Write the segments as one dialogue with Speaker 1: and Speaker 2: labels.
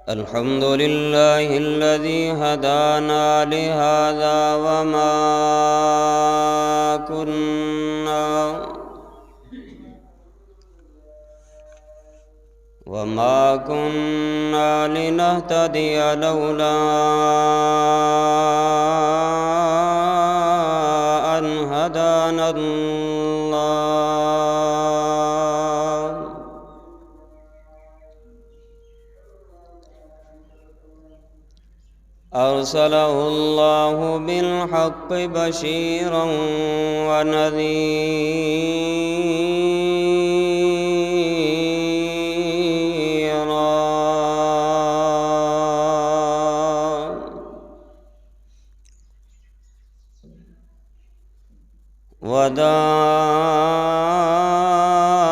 Speaker 1: الحمد لله الذي هدانا لهذا وما كنا لنهتدي لولا أن هدانا الله أرسله الله بالحق بشيرا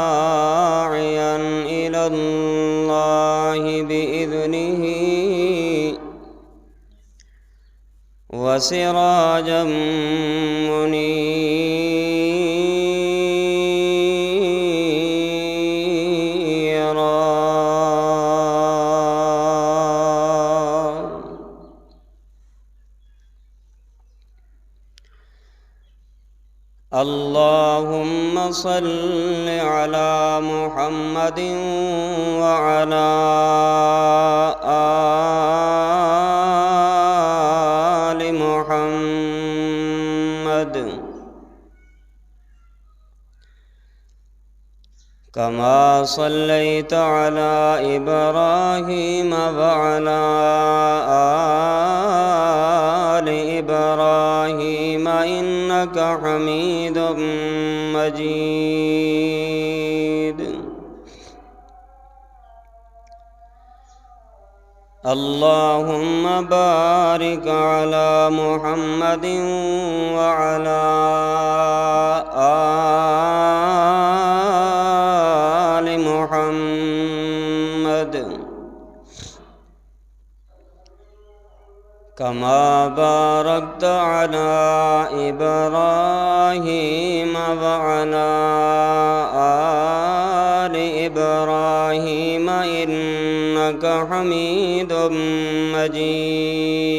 Speaker 1: وداعيا إلى الله بإذنه وسراجا منيرا اللهم صل على محمد وعلى آل محمد كما صليت على إبراهيم وعلى آل إبراهيم إنك حميد مجيد اللهم بارك على محمد وعلى آل محمد كما باركت على إبراهيم وعلى آل إبراهيم إنك حميد مجيد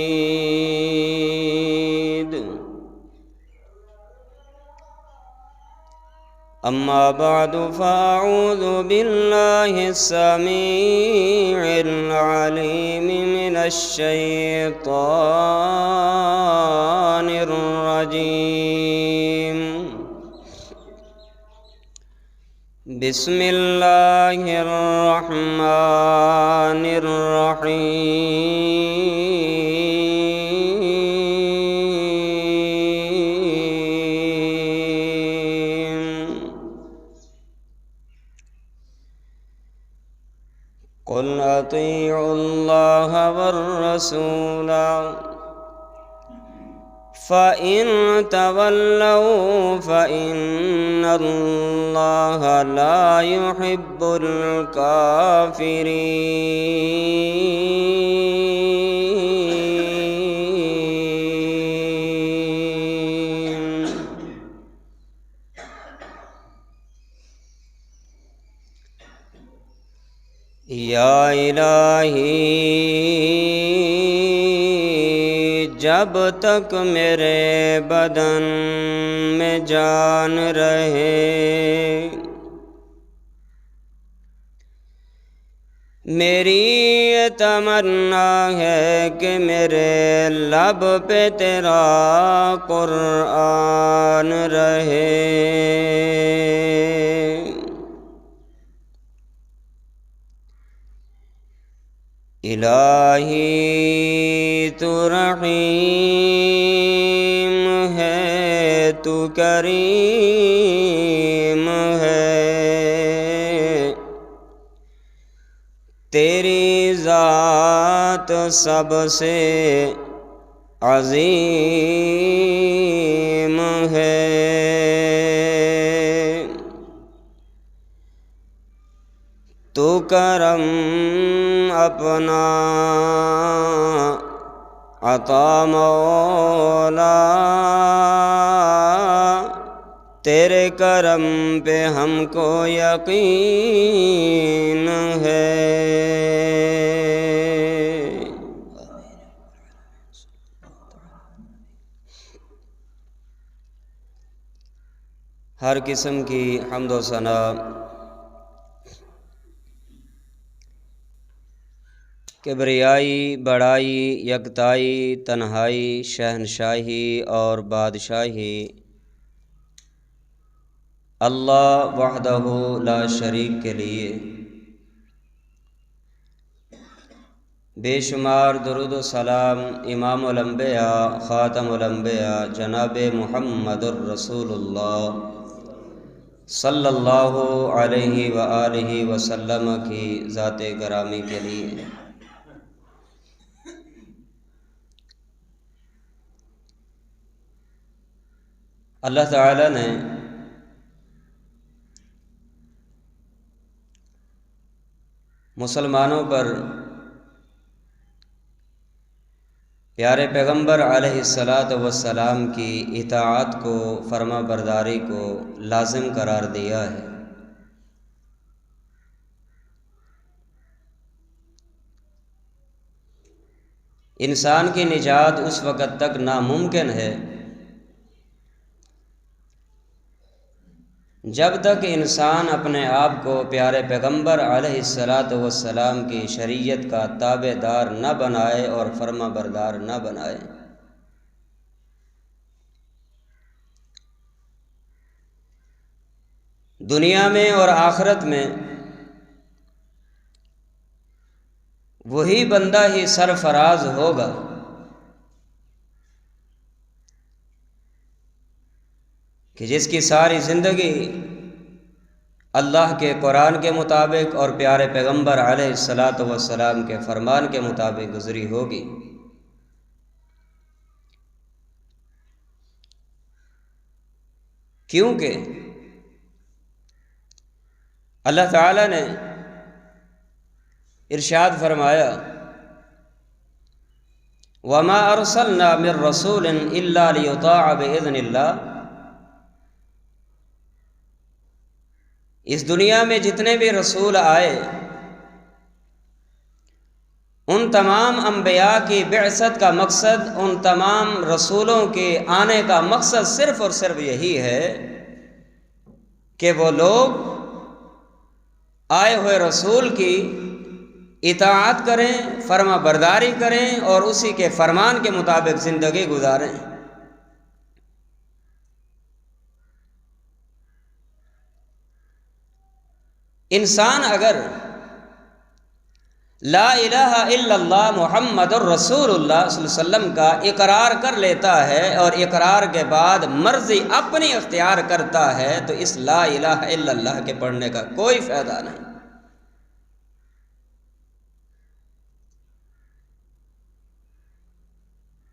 Speaker 1: أما بعد فأعوذ بالله السميع العليم من الشيطان الرجيم بسم الله الرحمن الرحيم قل أطيعوا الله والرسول فإن تولوا فإن الله لا يحب الكافرين یا الہی جب تک میرے بدن میں جان رہے میری یہ تمنا ہے کہ میرے لب پہ تیرا قرآن رہے الہی تو رحیم ہے تو کریم ہے تیری ذات سب سے عظیم ہے تو کرم اپنا عطا مولا تیرے کرم پہ ہم کو یقین ہے۔ ہر قسم کی حمد و ثنا کبریائی، بڑائی، یکتائی، تنہائی، شہنشاہی اور بادشاہی اللہ وحدہ لا شریک کے لیے، بے شمار درود و سلام امام الانبیاء خاتم الانبیاء جناب محمد الرسول اللہ صلی اللہ علیہ وآلہ وسلم کی ذات گرامی کے لیے۔ اللہ تعالی نے مسلمانوں پر پیارے پیغمبر علیہ السلام کی اطاعت کو، فرما برداری کو لازم قرار دیا ہے۔ انسان کی نجات اس وقت تک ناممکن ہے جب تک انسان اپنے آپ کو پیارے پیغمبر علیہ السلام کی شریعت کا تابع دار نہ بنائے اور فرما بردار نہ بنائے۔ دنیا میں اور آخرت میں وہی بندہ ہی سرفراز ہوگا کہ جس کی ساری زندگی اللہ کے قرآن کے مطابق اور پیارے پیغمبر علیہ السلام کے فرمان کے مطابق گزری ہوگی۔ کیونکہ اللہ تعالی نے ارشاد فرمایا وَمَا أَرْسَلْنَا مِن رَّسُولٍ إِلَّا لِيُطَاعَ بِإِذْنِ اللَّهِ، اس دنیا میں جتنے بھی رسول آئے ان تمام انبیاء کی بعثت کا مقصد، ان تمام رسولوں کے آنے کا مقصد صرف اور صرف یہی ہے کہ وہ لوگ آئے ہوئے رسول کی اطاعت کریں، فرما برداری کریں اور اسی کے فرمان کے مطابق زندگی گزاریں۔ انسان اگر لا الہ الا اللہ محمد الرسول اللہ صلی اللہ علیہ وسلم کا اقرار کر لیتا ہے اور اقرار کے بعد مرضی اپنی اختیار کرتا ہے تو اس لا الہ الا اللہ کے پڑھنے کا کوئی فائدہ نہیں۔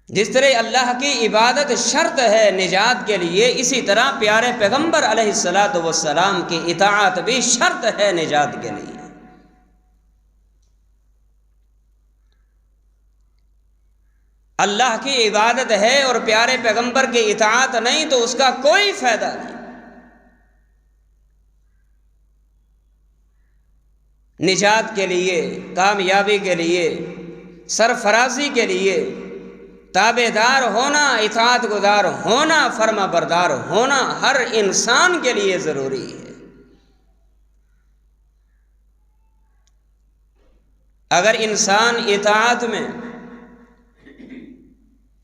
Speaker 1: جس طرح اللہ کی عبادت شرط ہے نجات کے لیے، اسی طرح پیارے پیغمبر علیہ السلام کی اطاعت بھی شرط ہے نجات کے لیے۔ اللہ کی عبادت ہے اور پیارے پیغمبر کی اطاعت نہیں تو اس کا کوئی فائدہ نہیں۔ نجات کے لیے، کامیابی کے لیے، سرفرازی کے لیے تابع دار ہونا، اطاعت گزار ہونا، فرما بردار ہونا ہر انسان کے لیے ضروری ہے۔ اگر انسان اطاعت میں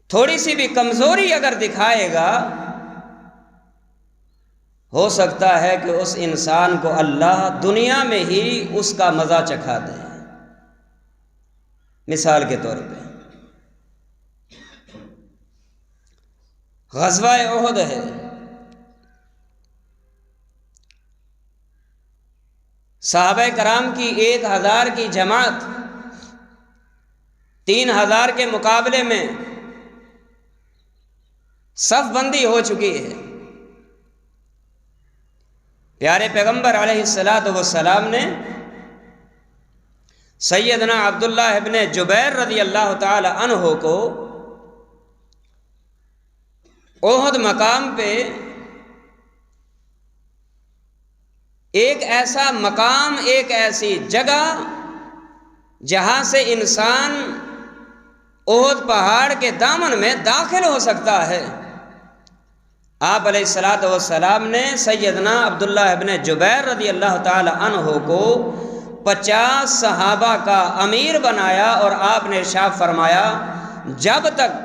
Speaker 1: تھوڑی سی بھی کمزوری اگر دکھائے گا، ہو سکتا ہے کہ اس انسان کو اللہ دنیا میں ہی اس کا مزہ چکھا دے۔ مثال کے طور پہ غزوہ احد ہے، صحابہ کرام کی 1000 کی جماعت 3000 کے مقابلے میں صف بندی ہو چکی ہے۔ پیارے پیغمبر علیہ السلام نے سیدنا عبداللہ ابن جبیر رضی اللہ تعالی عنہ کو احد مقام پہ ایک ایسا مقام، ایک ایسی جگہ جہاں سے انسان احد پہاڑ کے دامن میں داخل ہو سکتا ہے۔ آپ علیہ الصلوۃ والسلام نے سیدنا عبداللہ ابن جبیر رضی اللہ تعالی عنہ کو 50 صحابہ کا امیر بنایا، اور آپ نے ارشاد فرمایا جب تک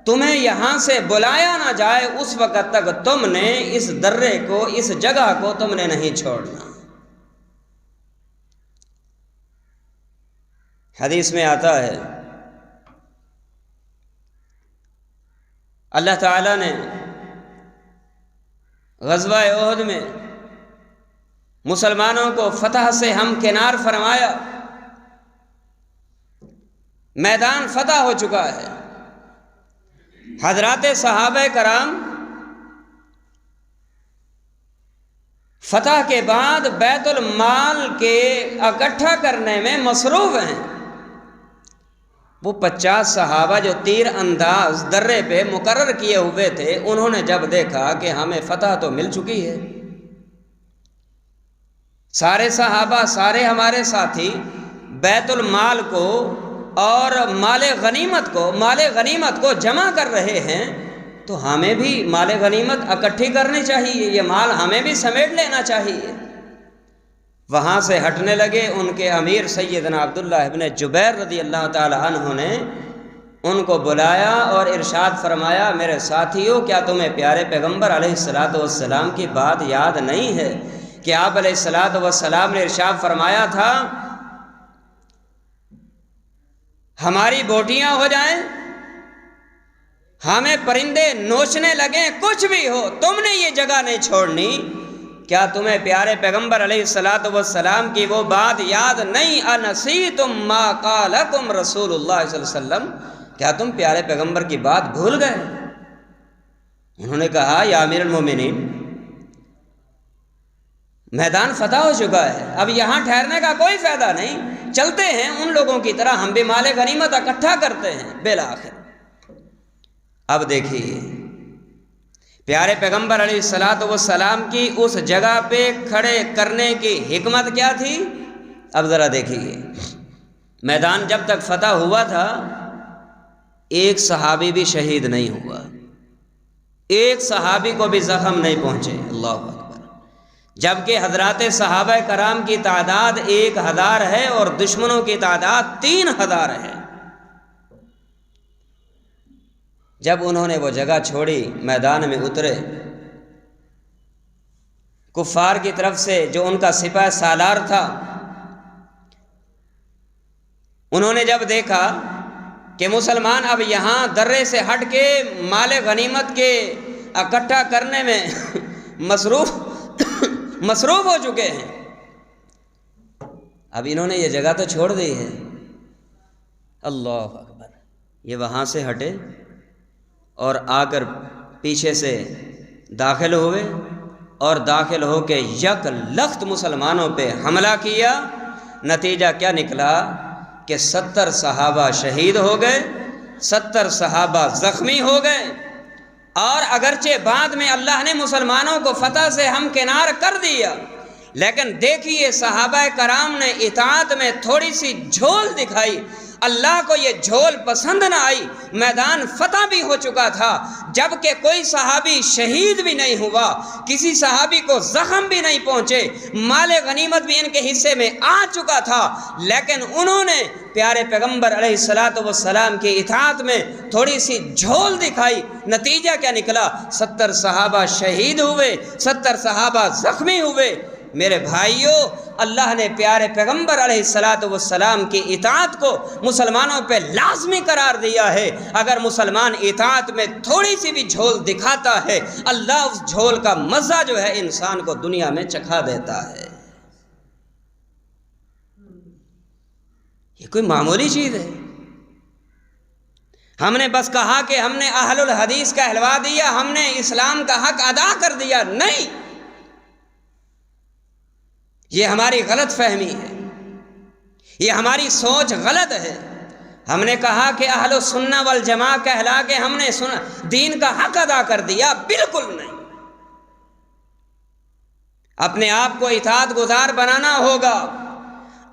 Speaker 1: تمہیں یہاں سے بلایا نہ جائے اس وقت تک تم نے اس درے کو، اس جگہ کو تم نے نہیں چھوڑنا۔ حدیث میں آتا ہے اللہ تعالیٰ نے غزوہ احد میں مسلمانوں کو فتح سے ہمکنار فرمایا، میدان فتح ہو چکا ہے۔ حضرات صحابہ کرام فتح کے بعد بیت المال کے اکٹھا کرنے میں مصروف ہیں۔ وہ 50 صحابہ جو تیر انداز درے پہ مقرر کیے ہوئے تھے، انہوں نے جب دیکھا کہ ہمیں فتح تو مل چکی ہے، سارے صحابہ، سارے ہمارے ساتھی بیت المال کو اور مال غنیمت کو جمع کر رہے ہیں، تو ہمیں بھی مال غنیمت اکٹھی کرنی چاہیے، یہ مال ہمیں بھی سمیٹ لینا چاہیے۔ وہاں سے ہٹنے لگے۔ ان کے امیر سیدنا عبداللہ ابن جبیر رضی اللہ تعالی عنہ نے ان کو بلایا اور ارشاد فرمایا میرے ساتھیوں، کیا تمہیں پیارے پیغمبر علیہ الصلوۃ والسلام کی بات یاد نہیں ہے کہ آپ علیہ الصلوۃ والسلام نے ارشاد فرمایا تھا ہماری بوٹیاں ہو جائیں، ہمیں پرندے نوچنے لگیں، کچھ بھی ہو تم نے یہ جگہ نہیں چھوڑنی۔ کیا تمہیں پیارے پیغمبر علیہ الصلوۃ والسلام کی وہ بات یاد نہیں؟ انسیتم ما قالکم رسول اللہ صلی اللہ علیہ وسلم، کیا تم پیارے پیغمبر کی بات بھول گئے؟ انہوں نے کہا یا امیر المومنین، میدان فتح ہو چکا ہے، اب یہاں ٹھہرنے کا کوئی فائدہ نہیں، چلتے ہیں ان لوگوں کی طرح، ہم بھی مال غنیمت اکٹھا کرتے ہیں۔ بالآخر اب دیکھیے پیارے پیغمبر علیہ الصلوۃ والسلام کی اس جگہ پہ کھڑے کرنے کی حکمت کیا تھی؟ اب ذرا دیکھیے، میدان جب تک فتح ہوا تھا ایک صحابی بھی شہید نہیں ہوا، ایک صحابی کو بھی زخم نہیں پہنچے، اللہ اکبر، جبکہ حضرات صحابہ کرام کی تعداد 1000 ہے اور دشمنوں کی تعداد 3000 ہے۔ جب انہوں نے وہ جگہ چھوڑی، میدان میں اترے، کفار کی طرف سے جو ان کا سپہ سالار تھا، انہوں نے جب دیکھا کہ مسلمان اب یہاں درے سے ہٹ کے مال غنیمت کے اکٹھا کرنے میں مصروف ہو چکے ہیں، اب انہوں نے یہ جگہ تو چھوڑ دی ہے۔ اللہ اکبر، یہ وہاں سے ہٹے اور آ کر پیچھے سے داخل ہوئے، اور داخل ہو کے یک لخت مسلمانوں پہ حملہ کیا۔ نتیجہ کیا نکلا کہ 70 صحابہ شہید ہو گئے، 70 صحابہ زخمی ہو گئے، اور اگرچہ بعد میں اللہ نے مسلمانوں کو فتح سے ہمکنار کر دیا، لیکن دیکھیے صحابہ کرام نے اطاعت میں تھوڑی سی جھول دکھائی، اللہ کو یہ جھول پسند نہ آئی، میدان فتح بھی ہو چکا تھا، جبکہ کوئی صحابی شہید بھی نہیں ہوا، کسی صحابی کو زخم بھی نہیں پہنچے، مال غنیمت بھی ان کے حصے میں آ چکا تھا، لیکن انہوں نے پیارے پیغمبر علیہ الصلوۃ والسلام کی اطاعت میں تھوڑی سی جھول دکھائی۔ نتیجہ کیا نکلا؟ 70 صحابہ شہید ہوئے، 70 صحابہ زخمی ہوئے۔ میرے بھائیوں، اللہ نے پیارے پیغمبر علیہ الصلوۃ والسلام کی اطاعت کو مسلمانوں پہ لازمی قرار دیا ہے۔ اگر مسلمان اطاعت میں تھوڑی سی بھی جھول دکھاتا ہے، اللہ اس جھول کا مزہ جو ہے انسان کو دنیا میں چکھا دیتا ہے۔ یہ کوئی معمولی چیز ہے؟ ہم نے بس کہا کہ ہم نے اہل الحدیث کا کہلوا دیا، ہم نے اسلام کا حق ادا کر دیا، نہیں، یہ ہماری غلط فہمی ہے، یہ ہماری سوچ غلط ہے۔ ہم نے کہا کہ اہل السنہ والجماعہ کہلا کے ہم نے دین کا حق ادا کر دیا، بالکل نہیں۔ اپنے آپ کو اطاعت گزار بنانا ہوگا،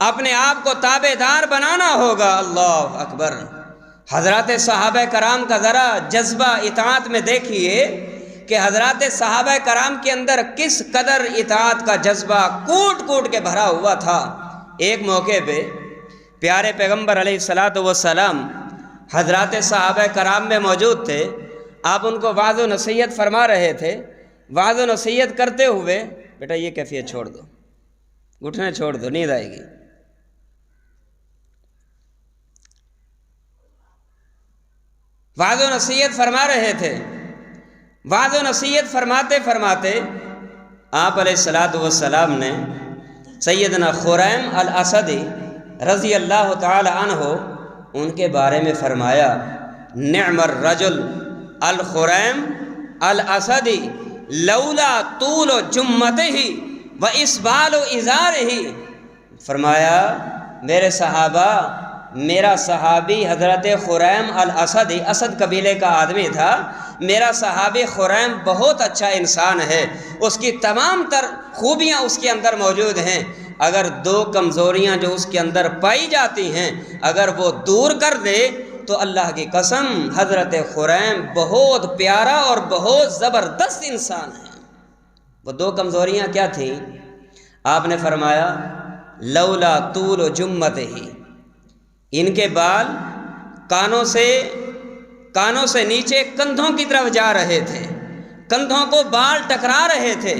Speaker 1: اپنے آپ کو تابع دار بنانا ہوگا۔ اللہ اکبر۔ حضرات صحابہ کرام کا ذرا جذبہ اطاعت میں دیکھیے کہ حضرات صحابہ کرام کے اندر کس قدر اطاعت کا جذبہ کوٹ کوٹ کے بھرا ہوا تھا۔ ایک موقع پہ پیارے پیغمبر علیہ الصلاۃ والسلام حضرات صحابہ کرام میں موجود تھے، آپ ان کو وعظ و نصیحت فرما رہے تھے۔ وعظ و نصیحت کرتے ہوئے، بیٹا یہ کیفیت چھوڑ دو، گھٹنے چھوڑ دو، نیند آئے گی۔ وعظ و نصیحت فرما رہے تھے۔ وعظ و نصیحت فرماتے فرماتے آپ علیہ الصلاۃ والسلام نے سیدنا خریم الاسدی رضی اللہ تعالی عنہ ان کے بارے میں فرمایا، نعم الرجل الخریم الاسدی لولا طول جمتہ و اسبال ازارہ۔ فرمایا میرے صحابہ، میرا صحابی حضرت خریم الاسدی، اسد قبیلے کا آدمی تھا، میرا صحابی خریم بہت اچھا انسان ہے، اس کی تمام تر خوبیاں اس کے اندر موجود ہیں، اگر دو کمزوریاں جو اس کے اندر پائی جاتی ہیں اگر وہ دور کر دے تو اللہ کی قسم حضرت خریم بہت پیارا اور بہت زبردست انسان ہے۔ وہ دو کمزوریاں کیا تھیں؟ آپ نے فرمایا لولا طول جمتہ، ان کے بال کانوں سے نیچے کندھوں کی طرف جا رہے تھے، کندھوں کو بال ٹکرا رہے تھے۔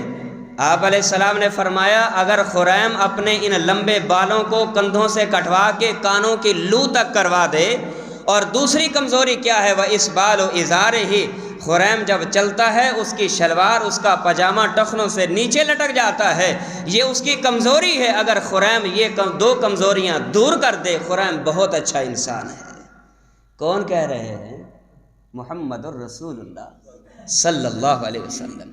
Speaker 1: آپ علیہ السلام نے فرمایا اگر خریم اپنے ان لمبے بالوں کو کندھوں سے کٹوا کے کانوں کی لو تک کروا دے، اور دوسری کمزوری کیا ہے، وہ اس بال و ازارے ہی، خریم جب چلتا ہے اس کی شلوار، اس کا پاجامہ ٹخنوں سے نیچے لٹک جاتا ہے، یہ اس کی کمزوری ہے۔ اگر خریم یہ دو کمزوریاں دور کر دے، خریم بہت اچھا انسان ہے۔ کون کہہ رہے ہیں؟ محمد الرسول اللہ صلی اللہ علیہ وسلم۔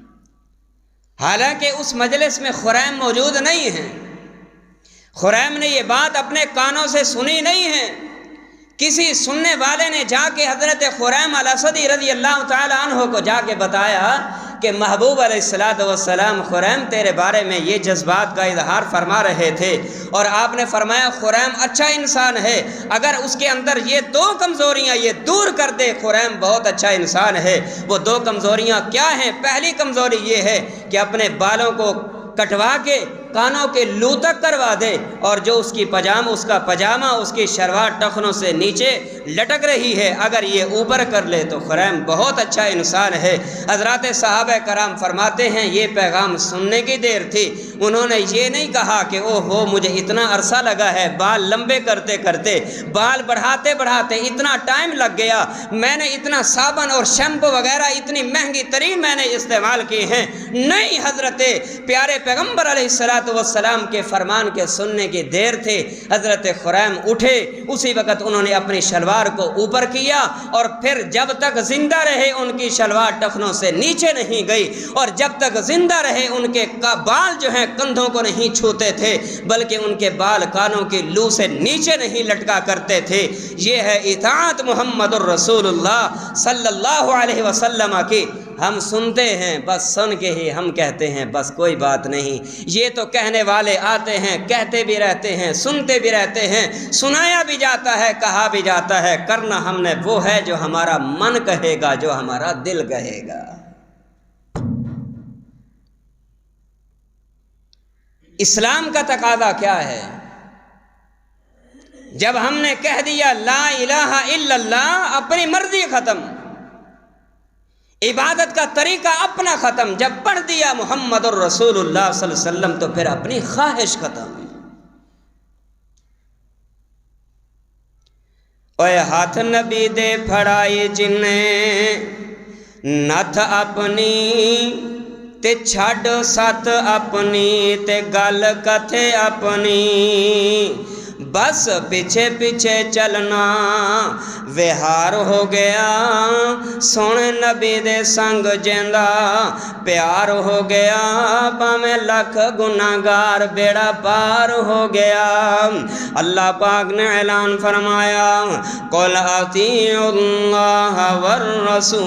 Speaker 1: حالانکہ اس مجلس میں خریم موجود نہیں ہیں، خریم نے یہ بات اپنے کانوں سے سنی نہیں ہے، کسی سننے والے نے جا کے حضرت خریم الاسدی رضی اللہ تعالی عنہ کو جا کے بتایا کہ محبوب علیہ الصلاۃ والسلام خریم تیرے بارے میں یہ جذبات کا اظہار فرما رہے تھے، اور آپ نے فرمایا خریم اچھا انسان ہے، اگر اس کے اندر یہ دو کمزوریاں یہ دور کر دے خریم بہت اچھا انسان ہے۔ وہ دو کمزوریاں کیا ہیں؟ پہلی کمزوری یہ ہے کہ اپنے بالوں کو کٹوا کے کانوں کے لو تک کروا دے، اور جو اس کا پاجامہ اس کی شلوار ٹخنوں سے نیچے لٹک رہی ہے اگر یہ اوپر کر لے تو خریم بہت اچھا انسان ہے۔ حضرات صحابہ کرام فرماتے ہیں یہ پیغام سننے کی دیر تھی، انہوں نے یہ نہیں کہا کہ او ہو مجھے اتنا عرصہ لگا ہے بال لمبے کرتے کرتے، بال بڑھاتے بڑھاتے اتنا ٹائم لگ گیا، میں نے اتنا صابن اور شیمپو وغیرہ اتنی مہنگی ترین میں نے استعمال کی ہیں۔ نہیں، حضرت پیارے پیغمبر علیہ السلام کے فرمان کے سننے کی دیر تھے۔ حضرت خریم اٹھے، اسی وقت انہوں نے اپنی شلوار کو اوپر کیا، اور پھر جب تک زندہ رہے ان کی شلوار ٹخنوں سے نیچے نہیں گئی، اور جب تک زندہ رہے ان کے بال جو ہیں کندھوں کو نہیں چھوتے تھے، بلکہ ان کے بال کانوں کی لو سے نیچے نہیں لٹکا کرتے تھے۔ یہ ہے اطاعت محمد الرسول اللہ صلی اللہ علیہ وسلم کی۔ ہم سنتے ہیں، بس سن کے ہی ہم کہتے ہیں بس کوئی بات نہیں، یہ تو کہنے والے آتے ہیں، کہتے بھی رہتے ہیں، سنتے بھی رہتے ہیں، سنایا بھی جاتا ہے، کہا بھی جاتا ہے، کرنا ہم نے وہ ہے جو ہمارا من کہے گا، جو ہمارا دل کہے گا۔ اسلام کا تقاضا کیا ہے؟ جب ہم نے کہہ دیا لا الہ الا اللہ، اپنی مرضی ختم، عبادت کا طریقہ اپنا ختم، جب پڑھ دیا محمد الرسول اللہ صلی اللہ علیہ وسلم تو پھر اپنی خواہش ختم۔ اوے ہاتھ نبی دے پھڑائی جن نتھ اپنی تے چھڈ سات اپنی تے گل کتھے اپنی، بس پیچھے پیچھے چلنا وہار ہو گیا، سونے نبی دے سنگ جیندا پیار ہو گیا، پاویں لکھ گناہگار بیڑا پار ہو گیا۔ اللہ پاک نے اعلان فرمایا قل اطیعوا اللہ والرسول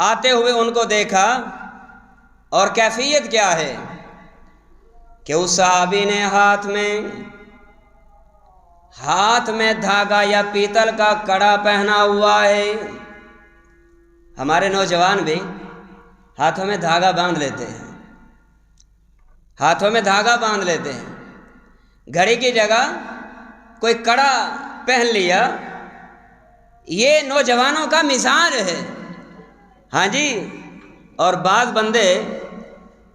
Speaker 1: آتے ہوئے ان کو دیکھا، اور کیفیت کیا ہے کہ اس صحابی نے ہاتھ میں دھاگا یا پیتل کا کڑا پہنا ہوا ہے۔ ہمارے نوجوان بھی ہاتھوں میں دھاگا باندھ لیتے ہیں، ہاتھوں میں دھاگا باندھ لیتے ہیں، گھڑی کی جگہ کوئی کڑا پہن لیا۔ یہ نوجوانوں کا مزاج ہے، ہاں جی۔ اور بعض بندے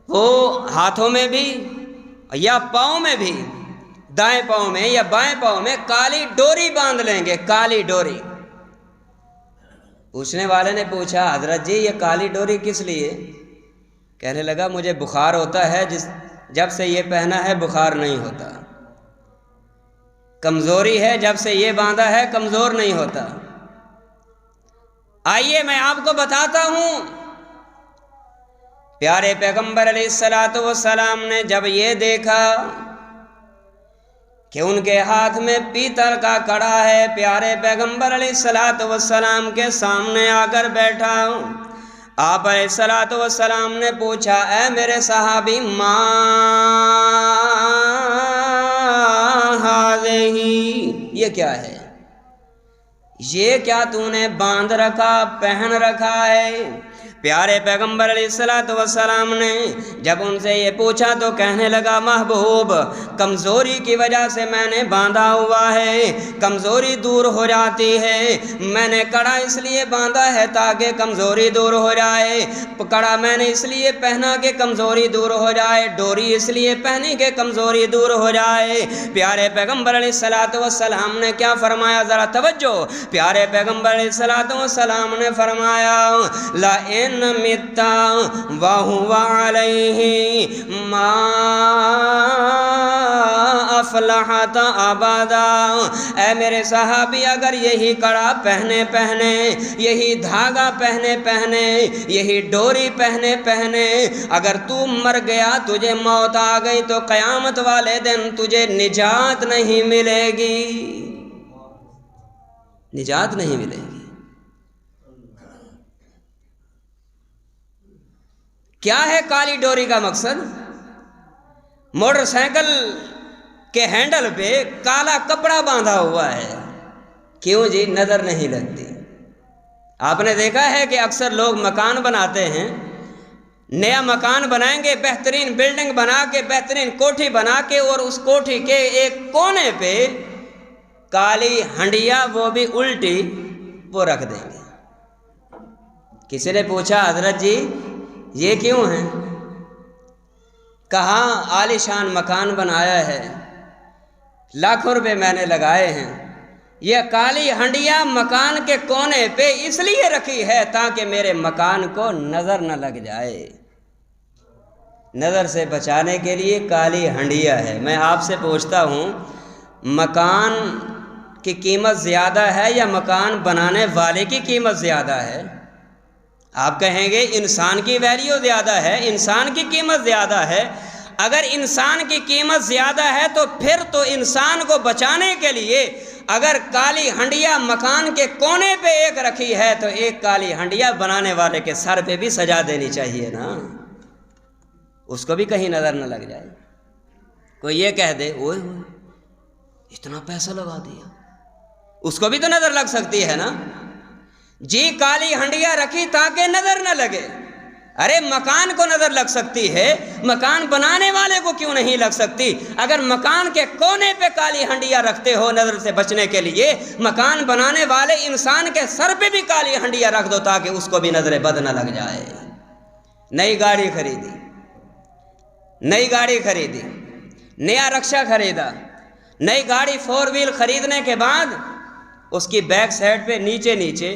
Speaker 1: وہ ہاتھوں میں بھی یا پاؤں میں بھی، دائیں پاؤں میں یا بائیں پاؤں میں کالی ڈوری باندھ لیں گے، کالی ڈوری۔ پوچھنے والے نے پوچھا حضرت جی یہ کالی ڈوری کس لیے؟ کہنے لگا مجھے بخار ہوتا ہے، جب سے یہ پہنا ہے بخار نہیں ہوتا، کمزوری ہے جب سے یہ باندھا ہے کمزور نہیں ہوتا۔ آئیے میں آپ کو بتاتا ہوں، پیارے پیغمبر علیہ الصلوۃ والسلام نے جب یہ دیکھا کہ ان کے ہاتھ میں پیتل کا کڑا ہے، پیارے پیغمبر علیہ الصلوۃ والسلام کے سامنے آ کر بیٹھا۔ آپ علیہ الصلوۃ والسلام نے پوچھا اے میرے صحابی ما ہذہ، یہ کیا ہے؟ یہ کیا تو نے باندھ رکھا، پہن رکھا ہے؟ پیارے پیغمبر علیہ الصلوۃ والسلام نے جب ان سے یہ پوچھا تو کہنے لگا محبوب کمزوری کی وجہ سے میں نے باندھا ہوا ہے، کمزوری دور ہو جاتی ہے، میں نے کڑا اس لیے باندھا ہے تاکہ کمزوری دور ہو جائے، کڑا میں نے اس لیے پہنا کہ کمزوری دور ہو جائے، ڈوری اس لیے پہنی کہ کمزوری دور ہو جائے۔ پیارے پیغمبر علیہ الصلوۃ والسلام نے کیا فرمایا؟ ذرا توجہ، پیارے پیغمبر علیہ الصلوۃ والسلام نے فرمایا لَإِنْ مِتَّ وَهُوَ عَلَيْهِ مَا أَفْلَحَتْ أَبَدًا، اے میرے صحابی اگر یہی کڑا پہنے یہی دھاگا پہنے یہی ڈوری پہنے اگر تو مر گیا، تجھے موت آ گئی تو قیامت والے دن تجھے نجات نہیں ملے گی، نجات نہیں ملے گی۔ کیا ہے کالی ڈوری کا مقصد؟ موٹر سائیکل کے ہینڈل پہ کالا کپڑا باندھا ہوا ہے، کیوں جی؟ نظر نہیں لگتی۔ آپ نے دیکھا ہے کہ اکثر لوگ مکان بناتے ہیں، نیا مکان بنائیں گے، بہترین بلڈنگ بنا کے، بہترین کوٹھی بنا کے، اور اس کوٹھی کے ایک کونے پہ کالی ہنڈیا وہ بھی الٹی وہ رکھ دیں گے۔ کسی نے پوچھا حضرت جی یہ کیوں ہے؟ کہا عالی شان مکان بنایا ہے، لاکھوں روپے میں نے لگائے ہیں، یہ کالی ہنڈیا مکان کے کونے پہ اس لیے رکھی ہے تاکہ میرے مکان کو نظر نہ لگ جائے، نظر سے بچانے کے لیے کالی ہنڈیا ہے۔ میں آپ سے پوچھتا ہوں مکان کی قیمت زیادہ ہے یا مکان بنانے والے کی قیمت زیادہ ہے؟ آپ کہیں گے انسان کی ویلیو زیادہ ہے، انسان کی قیمت زیادہ ہے۔ اگر انسان کی قیمت زیادہ ہے تو پھر تو انسان کو بچانے کے لیے اگر کالی ہنڈیا مکان کے کونے پہ ایک رکھی ہے تو ایک کالی ہنڈیا بنانے والے کے سر پہ بھی سجا دینی چاہیے نا، اس کو بھی کہیں نظر نہ لگ جائے۔ کوئی یہ کہہ دے اوئے اتنا پیسہ لگا دیا، اس کو بھی تو نظر لگ سکتی ہے نا جی۔ کالی ہنڈیا رکھی تاکہ نظر نہ لگے، ارے مکان کو نظر لگ سکتی ہے، مکان بنانے والے کو کیوں نہیں لگ سکتی؟ اگر مکان کے کونے پہ کالی ہنڈیا رکھتے ہو نظر سے بچنے کے لیے، مکان بنانے والے انسان کے سر پہ بھی کالی ہنڈیا رکھ دو تاکہ اس کو بھی نظر بد نہ لگ جائے۔ نئی گاڑی خریدی، نیا رکشہ خریدا، نئی گاڑی 4 ویل خریدنے کے بعد اس کی بیک سائڈ پہ نیچے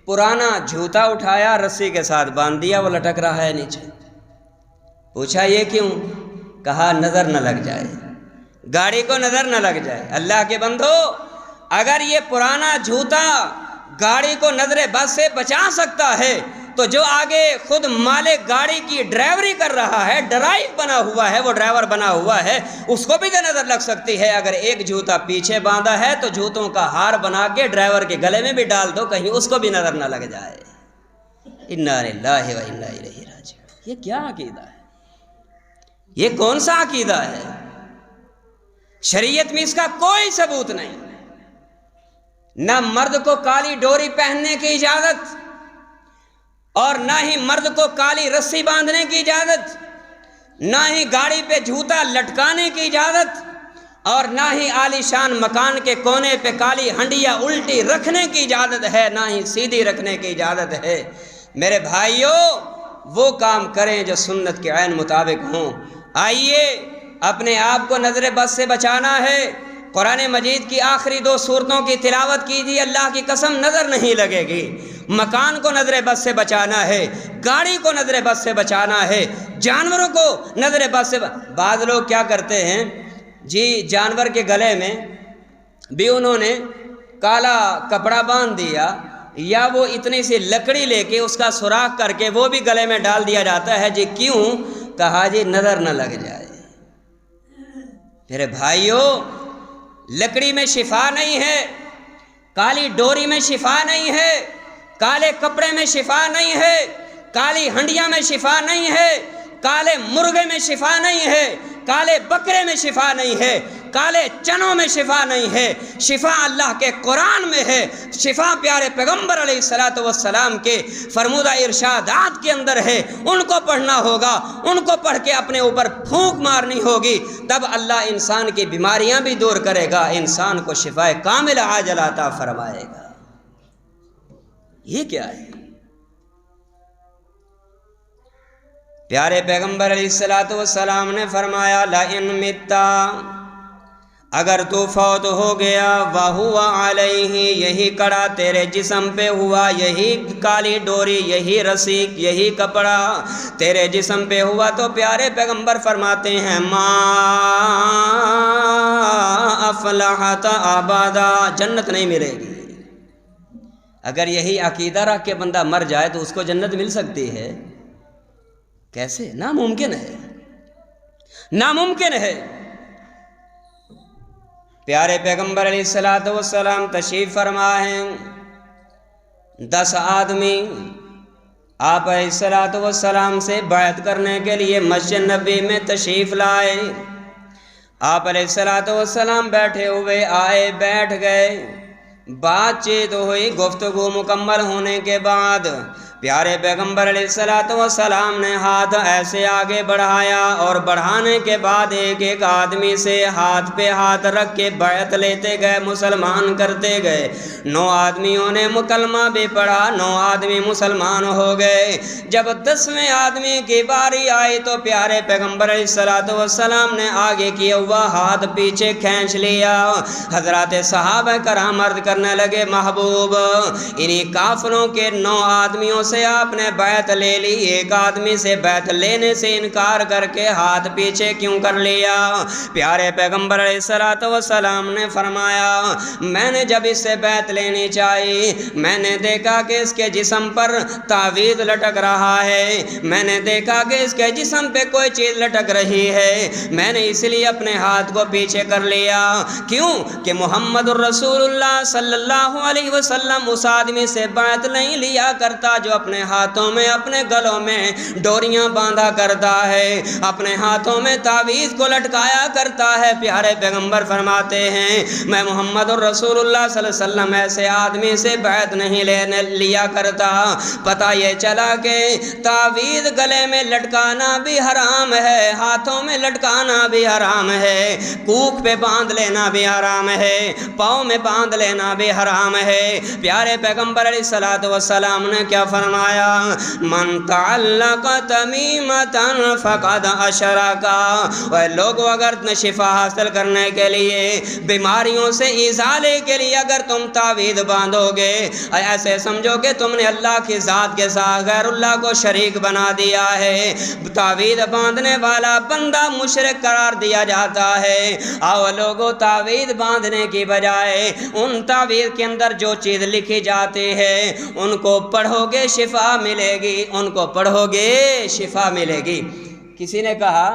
Speaker 1: پرانا جوتا اٹھایا، رسی کے ساتھ باندھ دیا، وہ لٹک رہا ہے نیچے۔ پوچھا یہ کیوں؟ کہا نظر نہ لگ جائے، گاڑی کو نظر نہ لگ جائے۔ اللہ کے بندو اگر یہ پرانا جوتا گاڑی کو نظر بد سے بچا سکتا ہے تو جو آگے خود مالک گاڑی کی ڈرائیوری کر رہا ہے، ڈرائیو بنا ہوا ہے، وہ ڈرائیور بنا ہوا ہے، اس کو بھی تو نظر لگ سکتی ہے۔ اگر ایک جوتا پیچھے باندھا ہے تو جوتوں کا ہار بنا کے ڈرائیور کے گلے میں بھی ڈال دو، کہیں اس کو بھی نظر نہ لگ جائے۔ انا للہ و انا الیہ راجعون۔ یہ کیا عقیدہ ہے؟ یہ کون سا عقیدہ ہے؟ شریعت میں اس کا کوئی ثبوت نہیں۔ نہ مرد کو کالی ڈوری پہننے کی اجازت، اور نہ ہی مرد کو کالی رسی باندھنے کی اجازت، نہ ہی گاڑی پہ جوتا لٹکانے کی اجازت، اور نہ ہی عالی شان مکان کے کونے پہ کالی ہنڈیا الٹی رکھنے کی اجازت ہے، نہ ہی سیدھی رکھنے کی اجازت ہے۔ میرے بھائیوں، وہ کام کریں جو سنت کے عین مطابق ہوں۔ آئیے اپنے آپ کو نظر بد سے بچانا ہے۔ قرآن مجید کی آخری 2 سورتوں کی تلاوت کیجیے، اللہ کی قسم نظر نہیں لگے گی۔ مکان کو نظر بد سے بچانا ہے، گاڑی کو نظر بد سے بچانا ہے، جانوروں کو نظر بد سے بعض لوگ کیا کرتے ہیں جی، جانور کے گلے میں بھی انہوں نے کالا کپڑا باندھ دیا، یا وہ اتنی سی لکڑی لے کے اس کا سوراخ کر کے وہ بھی گلے میں ڈال دیا جاتا ہے۔ جی کیوں؟ کہا جی نظر نہ لگ جائے۔ میرے بھائیوں، لکڑی میں شفا نہیں ہے، کالی ڈوری میں شفا نہیں ہے، کالے کپڑے میں شفا نہیں ہے، کالی ہنڈیا میں شفا نہیں ہے، کالے مرغے میں شفا نہیں ہے، کالے بکرے میں شفا نہیں ہے، کالے چنوں میں شفا نہیں ہے۔ شفا اللہ کے قرآن میں ہے، شفا پیارے پیغمبر علیہ الصلوۃ والسلام کے فرمودہ ارشادات کے اندر ہے۔ ان کو پڑھنا ہوگا، ان کو پڑھ کے اپنے اوپر پھونک مارنی ہوگی، تب اللہ انسان کی بیماریاں بھی دور کرے گا، انسان کو شفا کامل عاجل عطا فرمائے گا۔ یہ کیا ہے؟ پیارے پیغمبر علیہ الصلوۃ والسلام نے فرمایا لئن متا، اگر تو فوت ہو گیا، وَهُوَ عَلَيْهِ، یہی کڑا تیرے جسم پہ ہوا، یہی کالی ڈوری، یہی رسی، یہی کپڑا تیرے جسم پہ ہوا، تو پیارے پیغمبر فرماتے ہیں ما افلحت ابدا، جنت نہیں ملے گی۔ اگر یہی عقیدہ رکھ کے بندہ مر جائے تو اس کو جنت مل سکتی ہے؟ کیسے؟ ناممکن ہے، ناممکن ہے۔ پیارے پیغمبر علیہ الصلوۃ والسلام تشریف فرما ہیں، 10 آدمی آپ علیہ الصلوۃ والسلام سے بیعت کرنے کے لیے مسجد نبی میں تشریف لائے۔ آپ علیہ الصلوۃ والسلام بیٹھے ہوئے آئے، بیٹھ گئے، بات چیت ہوئی، گفتگو مکمل ہونے کے بعد پیارے پیغمبر علیہ الصلوۃ والسلام نے ہاتھ ایسے آگے بڑھایا، اور بڑھانے کے بعد ایک ایک آدمی سے ہاتھ پہ ہاتھ رکھ کے بیعت لیتے گئے، مسلمان کرتے گئے۔ 9 آدمیوں نے مکلمہ بھی پڑھا، 9 آدمی مسلمان ہو گئے۔ جب 10ویں آدمی کی باری آئی تو پیارے پیغمبر علیہ الصلوۃ والسلام نے آگے کیا ہوا ہاتھ پیچھے کھینچ لیا۔ حضرات صحابہ کرام عرض کرنے لگے محبوب، انہی کافروں کے 9 آدمیوں سے آپ نے بیعت لے لی، ایک آدمی سے بیعت لینے سے انکار کر کے ہاتھ پیچھے کیوں کر لیا؟ پیارے پیغمبر علیہ الصلوۃ والسلام نے فرمایا میں نے جب اس سے بیعت لینی چاہی، میں نے دیکھا کہ اس کے جسم پر تعویذ لٹک رہا ہے، میں نے دیکھا کہ اس کے جسم پہ کوئی چیز لٹک رہی ہے، میں نے اس لیے اپنے ہاتھ کو پیچھے کر لیا۔ کیوں کہ محمد الرسول اللہ صلی اللہ علیہ وسلم اس آدمی سے بیعت نہیں لیا کرتا جو اپنے ہاتھوں میں، اپنے گلوں میں ڈوریاں باندھا کرتا ہے، اپنے ہاتھوں میں تعویذ کو لٹکایا کرتا ہے۔ پیارے پیغمبر فرماتے ہیں میں محمد الرسول اللہ صلی اللہ علیہ وسلم ایسے آدمی سے بیعت نہیں لینے لیا کرتا۔ پتہ یہ چلا کہ تعویذ گلے میں لٹکانا بھی حرام ہے، ہاتھوں میں لٹکانا بھی حرام ہے، کوکھ پہ باندھ لینا بھی حرام ہے، پاؤں میں باندھ لینا بھی حرام ہے۔ پیارے پیغمبر علیہ الصلوۃ والسلام نے کیا فرمایا؟ من تعلق تمیمۃ فقد اشرک۔ اور لوگوں اگر شفا حاصل کرنے کے لیے، بیماریوں سے ازالے کے لیے اگر تم تعویذ باندھو گے، ایسے سمجھو کہ تم نے اللہ کی ذات کے ساتھ غیر اللہ کو شریک بنا دیا ہے۔ تعویذ باندھنے والا بندہ مشرک قرار دیا جاتا ہے۔ آؤ لوگوں، تعویذ باندھنے کی بجائے ان تعویذ کے اندر جو چیز لکھی جاتی ہے ان کو پڑھو گے شفا ملے گی، ان کو پڑھو گے شفا ملے گی۔ کسی نے کہا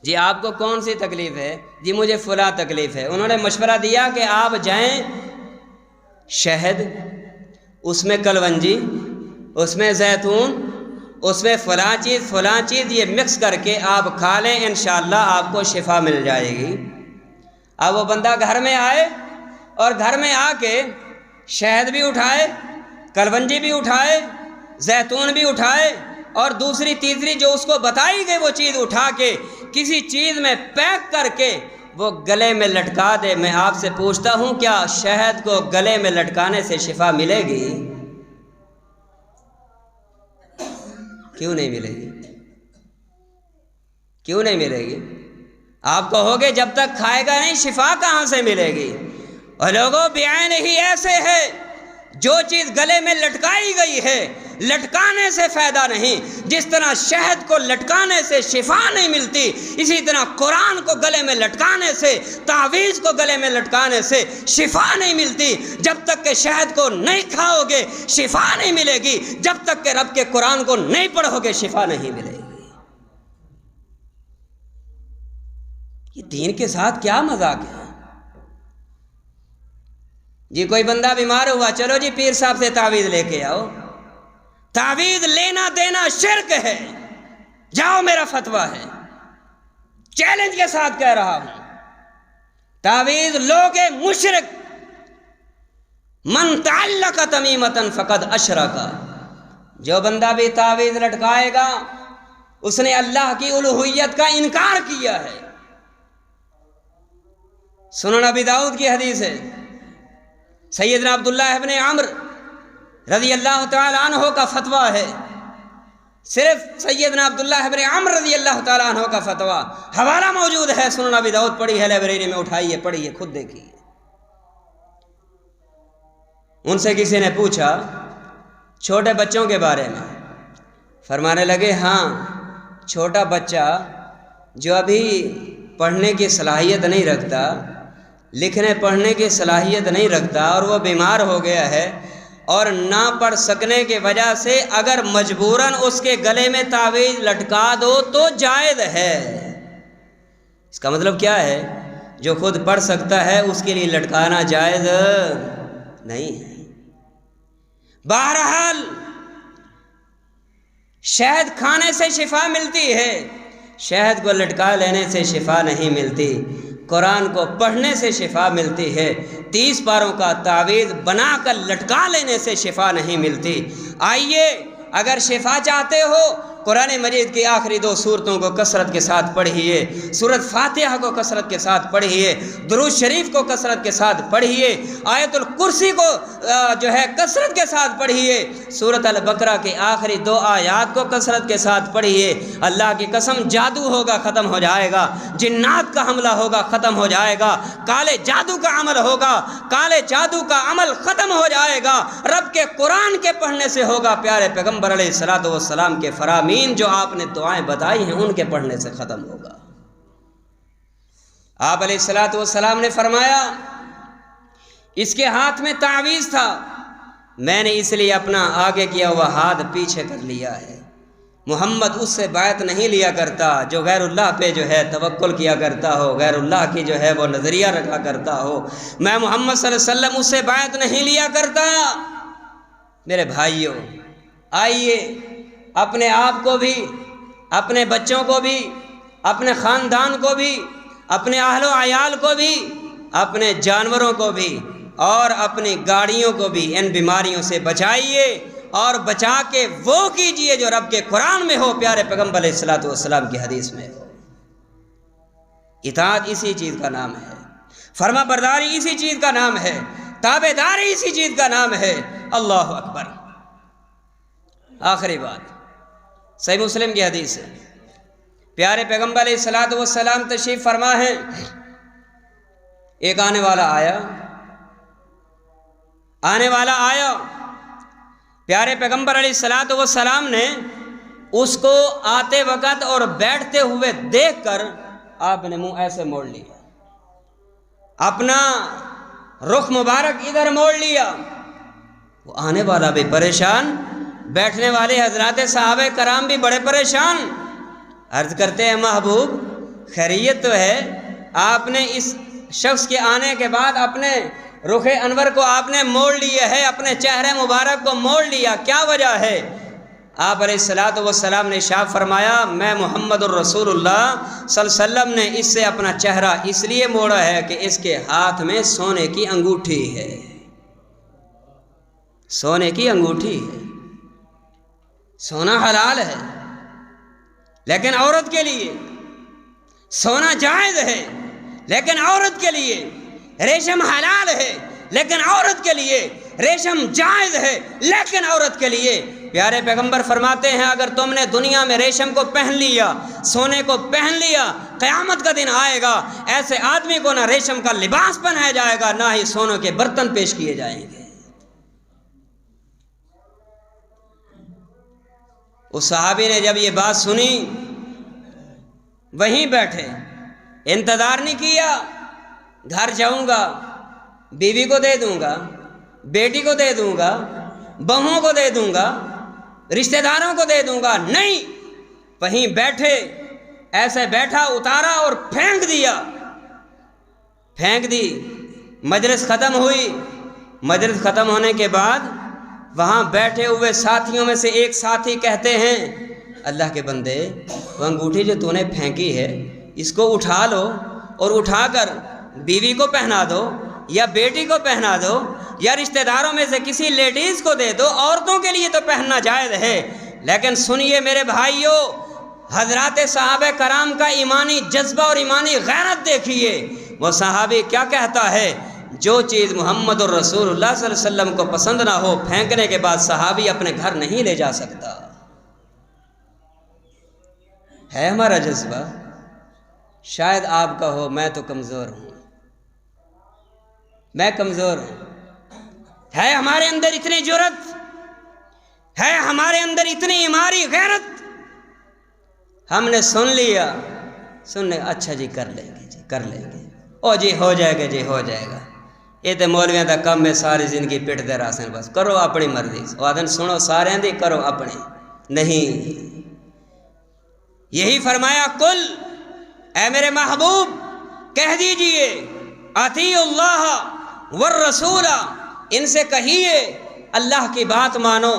Speaker 1: جی آپ کو کون سی تکلیف ہے؟ جی مجھے فلاں تکلیف ہے۔ انہوں نے مشورہ دیا کہ آپ جائیں شہد، اس میں کلونجی، اس میں زیتون، اس میں فلاں چیز یہ مکس کر کے آپ کھا لیں، انشاءاللہ آپ کو شفا مل جائے گی۔ اب وہ بندہ گھر میں آئے اور گھر میں آ کے شہد بھی اٹھائے، کلونجی بھی اٹھائے، زیتون بھی اٹھائے، اور دوسری تیسری جو اس کو بتائی گئی وہ چیز اٹھا کے کسی چیز میں پیک کر کے وہ گلے میں لٹکا دے۔ میں آپ سے پوچھتا ہوں، کیا شہد کو گلے میں لٹکانے سے شفا ملے گی؟ کیوں نہیں ملے گی؟ کیوں نہیں ملے گی؟ آپ کہو گے جب تک کھائے گا نہیں شفا کہاں سے ملے گی؟ اور لوگوں بعین ہی ایسے ہے، جو چیز گلے میں لٹکائی گئی ہے لٹکانے سے فائدہ نہیں۔ جس طرح شہد کو لٹکانے سے شفا نہیں ملتی، اسی طرح قرآن کو گلے میں لٹکانے سے، تعویذ کو گلے میں لٹکانے سے شفا نہیں ملتی۔ جب تک کہ شہد کو نہیں کھاؤ گے شفا نہیں ملے گی، جب تک کہ رب کے قرآن کو نہیں پڑھو گے شفا نہیں ملے گی۔ یہ دین کے ساتھ کیا مذاق ہے؟ جی کوئی بندہ بیمار ہوا، چلو جی پیر صاحب سے تعویذ لے کے آؤ۔ تعویذ لینا دینا شرک ہے، جاؤ میرا فتویٰ ہے، چیلنج کے ساتھ کہہ رہا ہوں۔ تعویذ لوگ مشرک، من تعلق تمیمۃ فقد اشرک، جو بندہ بھی تعویذ لٹکائے گا اس نے اللہ کی الوہیت کا انکار کیا ہے۔ سنن ابی داؤد کی حدیث ہے، سیدنا عبداللہ ابن عمرو رضی اللہ تعالی عنہ کا فتویٰ ہے، صرف سیدنا عبداللہ ابن عمرو رضی اللہ تعالی عنہ کا فتویٰ، حوالہ موجود ہے، سنن ابی داؤد پڑھی ہے لائبریری میں، اٹھائیے پڑھیے خود دیکھیے۔ ان سے کسی نے پوچھا چھوٹے بچوں کے بارے میں، فرمانے لگے ہاں چھوٹا بچہ جو ابھی پڑھنے کی صلاحیت نہیں رکھتا، لکھنے پڑھنے کی صلاحیت نہیں رکھتا، اور وہ بیمار ہو گیا ہے اور نہ پڑھ سکنے کی وجہ سے اگر مجبوراً اس کے گلے میں تعویذ لٹکا دو تو جائز ہے۔ اس کا مطلب کیا ہے؟ جو خود پڑھ سکتا ہے اس کے لیے لٹکانا جائز نہیں ہے۔ بہرحال شہد کھانے سے شفا ملتی ہے، شہد کو لٹکا لینے سے شفا نہیں ملتی۔ قرآن کو پڑھنے سے شفا ملتی ہے، 30 پاروں کا تعویذ بنا کر لٹکا لینے سے شفا نہیں ملتی۔ آئیے اگر شفا چاہتے ہو قرآن مجید کی آخری 2 سورتوں کو کثرت کے ساتھ پڑھیے، سورۃ فاتحہ کو کثرت کے ساتھ پڑھیے، درود شریف کو کثرت کے ساتھ پڑھیے، آیت الکرسی کو جو ہے کثرت کے ساتھ پڑھیے، سورۃ البقرہ کے آخری 2 آیات کو کثرت کے ساتھ پڑھیے۔ اللہ کی قسم جادو ہوگا ختم ہو جائے گا، جنات کا حملہ ہوگا ختم ہو جائے گا، کالے جادو کا عمل ہوگا، کالے جادو کا عمل ختم ہو جائے گا، رب کے قرآن کے پڑھنے سے ہوگا۔ پیارے پیغمبر علیہ الصلوۃ والسلام کے فرامین جو آپ نے دعائیں بتائی ہیں ان کے پڑھنے سے ختم ہوگا۔ آپ علیہ الصلوۃ والسلام نے فرمایا اس کے ہاتھ میں تعویذ تھا، میں نے اس لیے اپنا آگے کیا ہوا ہاتھ پیچھے کر لیا ہے۔ محمد اس سے بیعت نہیں لیا کرتا جو غیر اللہ پہ جو ہے توکل کیا کرتا ہو، غیر اللہ کی جو ہے وہ نظریہ رکھا کرتا ہو۔ میں محمد صلی اللہ علیہ وسلم اس سے بیعت نہیں لیا کرتا۔ میرے بھائیوں، آئیے اپنے آپ کو بھی، اپنے بچوں کو بھی، اپنے خاندان کو بھی، اپنے اہل و عیال کو بھی، اپنے جانوروں کو بھی اور اپنی گاڑیوں کو بھی ان بیماریوں سے بچائیے، اور بچا کے وہ کیجئے جو رب کے قرآن میں ہو، پیارے پیغمبر علیہ الصلوۃ والسلام کی حدیث میں ہو۔ اطاعت اسی چیز کا نام ہے، فرما برداری اسی چیز کا نام ہے، تابع داری اسی چیز کا نام ہے۔ اللہ اکبر۔ آخری بات صحیح مسلم کی حدیث ہے، پیارے پیغمبر علیہ الصلوۃ والسلام تشریف فرما ہے، ایک آنے والا آیا، پیارے پیغمبر علیہ الصلوۃ والسلام نے اس کو آتے وقت اور بیٹھتے ہوئے دیکھ کر آپ نے منہ ایسے موڑ لیا، اپنا رخ مبارک ادھر موڑ لیا۔ وہ آنے والا بھی پریشان، بیٹھنے والے حضرات صحابہ کرام بھی بڑے پریشان، عرض کرتے ہیں محبوب خیریت تو ہے؟ آپ نے اس شخص کے آنے کے بعد اپنے رخ انور کو آپ نے موڑ لیا ہے، اپنے چہرے مبارک کو موڑ لیا، کیا وجہ ہے؟ آپ علیہ الصلوۃ والسلام نے ارشاد فرمایا میں محمد الرسول اللہ صلی اللہ علیہ وسلم نے اس سے اپنا چہرہ اس لیے موڑا ہے کہ اس کے ہاتھ میں سونے کی انگوٹھی ہے، سونے کی انگوٹھی ہے۔ سونا حلال ہے لیکن عورت کے لیے، سونا جائز ہے لیکن عورت کے لیے، ریشم حلال ہے لیکن عورت کے لیے، ریشم جائز ہے لیکن عورت کے لیے۔ پیارے پیغمبر فرماتے ہیں اگر تم نے دنیا میں ریشم کو پہن لیا، سونے کو پہن لیا، قیامت کا دن آئے گا ایسے آدمی کو نہ ریشم کا لباس پہنایا جائے گا نہ ہی سونوں کے برتن پیش کیے جائیں گے۔ اس صحابی نے جب یہ بات سنی وہیں بیٹھے، انتظار نہیں کیا، گھر جاؤں گا، بیوی کو دے دوں گا، بیٹی کو دے دوں گا، بہوؤں کو دے دوں گا، رشتہ داروں کو دے دوں گا، نہیں، وہیں بیٹھے، ایسے بیٹھا، اتارا اور پھینک دیا، پھینک دی۔ مجلس ختم ہوئی، مجلس ختم ہونے کے بعد وہاں بیٹھے ہوئے ساتھیوں میں سے ایک ساتھی کہتے ہیں اللہ کے بندے وہ انگوٹھی جو تو نے پھینکی ہے اس کو اٹھا لو اور اٹھا کر بیوی کو پہنا دو یا بیٹی کو پہنا دو یا رشتہ داروں میں سے کسی لیڈیز کو دے دو، عورتوں کے لیے تو پہننا جائز ہے۔ لیکن سنیے میرے بھائیوں، حضرات صحابہ کرام کا ایمانی جذبہ اور ایمانی غیرت دیکھیے۔ وہ صحابی کیا کہتا ہے، جو چیز محمد الرسول اللہ صلی اللہ علیہ وسلم کو پسند نہ ہو پھینکنے کے بعد صحابی اپنے گھر نہیں لے جا سکتا۔ ہے ہمارا جذبہ؟ شاید آپ کا ہو، میں تو کمزور ہوں، میں کمزور ہوں۔ ہے ہمارے اندر اتنی جرت، ہے ہمارے اندر اتنی ایمانی غیرت؟ ہم نے سن لیا، سننے اچھا جی کر لیں گے، جی کر لیں گے، او جی ہو جائے گا، جی ہو جائے گا، یہ تو مولویاں دا کم میں ساری زندگی پٹ دے راسن، بس کرو اپنی مرضی، وادن سنو سارے دی، کرو اپنی، نہیں۔ یہی فرمایا کل، اے میرے محبوب کہہ دیجئے اطیعوا اللہ والرسول، ان سے کہیے اللہ کی بات مانو،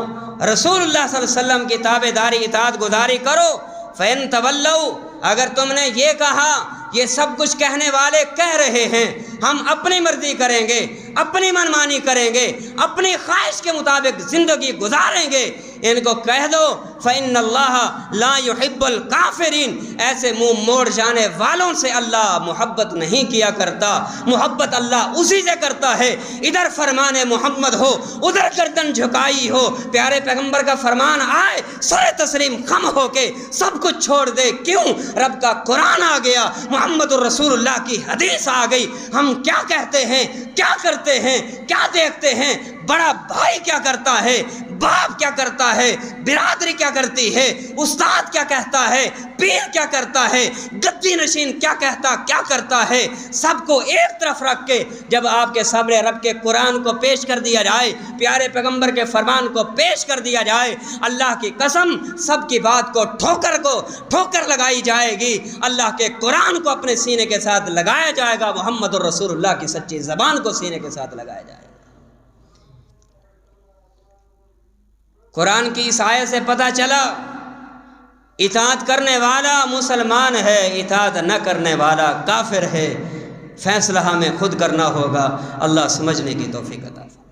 Speaker 1: رسول اللہ صلی اللہ علیہ وسلم کی تابع داری اطاعت گزاری کرو۔ فَإِن تَوَلَّوْا، اگر تم نے یہ کہا، یہ سب کچھ کہنے والے کہہ رہے ہیں ہم اپنی مرضی کریں گے، اپنی منمانی کریں گے، اپنی خواہش کے مطابق زندگی گزاریں گے، ان کو کہہ دو فَإِنَّ اللَّهَ لَا يُحِبُّ الْكَافِرِينَ، ایسے منہ موڑ جانے والوں سے اللہ محبت نہیں کیا کرتا۔ محبت اللہ اسی سے کرتا ہے ادھر فرمان محمد ہو ادھر گردن جھکائی ہو، پیارے پیغمبر کا فرمان آئے سر تسلیم خم ہو کے سب کچھ چھوڑ دے۔ کیوں؟ رب کا قرآن آ گیا، محمد الرسول اللہ کی حدیث آ گئی، ہم کیا کہتے ہیں، کیا کرتے ہیں، کیا دیکھتے ہیں، بڑا بھائی کیا کرتا ہے، باپ کیا کرتا ہے، برادری کیا کرتی ہے، استاد کیا کہتا ہے، پیر کیا کرتا ہے، گدی نشین کیا کہتا کیا کرتا ہے، سب کو ایک طرف رکھ کے جب آپ کے سامنے رب کے قرآن کو پیش کر دیا جائے، پیارے پیغمبر کے فرمان کو پیش کر دیا جائے، اللہ کی قسم سب کی بات کو ٹھوکر لگائی جائے گی، اللہ کے قرآن کو اپنے سینے کے ساتھ لگایا جائے گا، محمد الرسول اللہ کی سچی زبان کو سینے کے ساتھ لگایا جائے گا۔ قرآن کی اس آیت سے پتہ چلا اطاعت کرنے والا مسلمان ہے، اطاعت نہ کرنے والا کافر ہے۔ فیصلہ ہمیں خود کرنا ہوگا، اللہ سمجھنے کی توفیق عطا فرمائے۔